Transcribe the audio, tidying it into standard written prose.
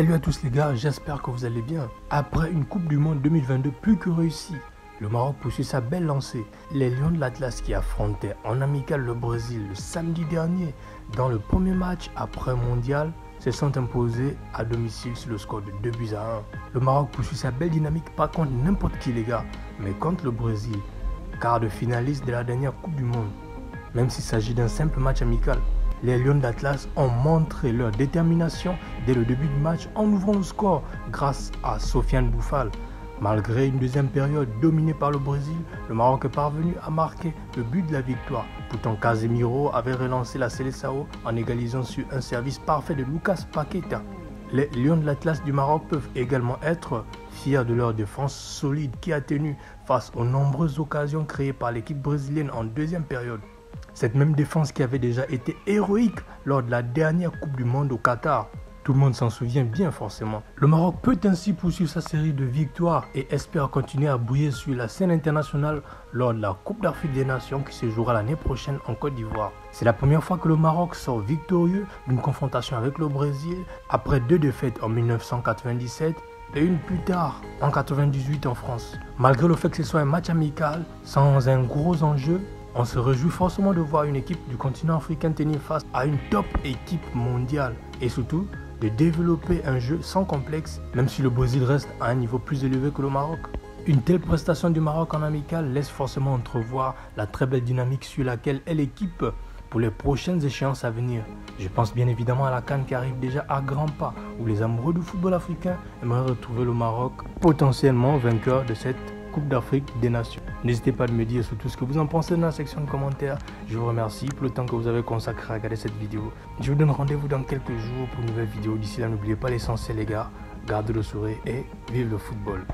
Salut à tous les gars, j'espère que vous allez bien. Après une Coupe du Monde 2022 plus que réussie, le Maroc poursuit sa belle lancée. Les Lions de l'Atlas qui affrontaient en amical le Brésil le samedi dernier dans le premier match après mondial se sont imposés à domicile sur le score de 2-1. Le Maroc poursuit sa belle dynamique pas contre n'importe qui les gars, mais contre le Brésil, quart de finaliste de la dernière Coupe du Monde. Même s'il s'agit d'un simple match amical, les Lions d'Atlas ont montré leur détermination dès le début du match en ouvrant le score grâce à Sofiane Boufal. Malgré une deuxième période dominée par le Brésil, le Maroc est parvenu à marquer le but de la victoire. Pourtant, Casemiro avait relancé la Seleção en égalisant sur un service parfait de Lucas Paqueta. Les Lions de l'Atlas du Maroc peuvent également être fiers de leur défense solide qui a tenu face aux nombreuses occasions créées par l'équipe brésilienne en deuxième période. Cette même défense qui avait déjà été héroïque lors de la dernière Coupe du Monde au Qatar. Tout le monde s'en souvient bien forcément. Le Maroc peut ainsi poursuivre sa série de victoires et espère continuer à briller sur la scène internationale lors de la Coupe d'Afrique des Nations qui se jouera l'année prochaine en Côte d'Ivoire. C'est la première fois que le Maroc sort victorieux d'une confrontation avec le Brésil après 2 défaites en 1997 et une plus tard en 1998 en France. Malgré le fait que ce soit un match amical sans un gros enjeu, on se réjouit forcément de voir une équipe du continent africain tenir face à une top équipe mondiale et surtout de développer un jeu sans complexe, même si le Brésil reste à un niveau plus élevé que le Maroc. Une telle prestation du Maroc en amical laisse forcément entrevoir la très belle dynamique sur laquelle est l'équipe pour les prochaines échéances à venir. Je pense bien évidemment à la CAN qui arrive déjà à grands pas, où les amoureux du football africain aimeraient retrouver le Maroc potentiellement vainqueur de cette Coupe d'Afrique des Nations. N'hésitez pas à me dire surtout ce que vous en pensez dans la section de commentaires. Je vous remercie pour le temps que vous avez consacré à regarder cette vidéo. Je vous donne rendez-vous dans quelques jours pour une nouvelle vidéo. D'ici là, n'oubliez pas l'essentiel les gars. Gardez le sourire et vive le football.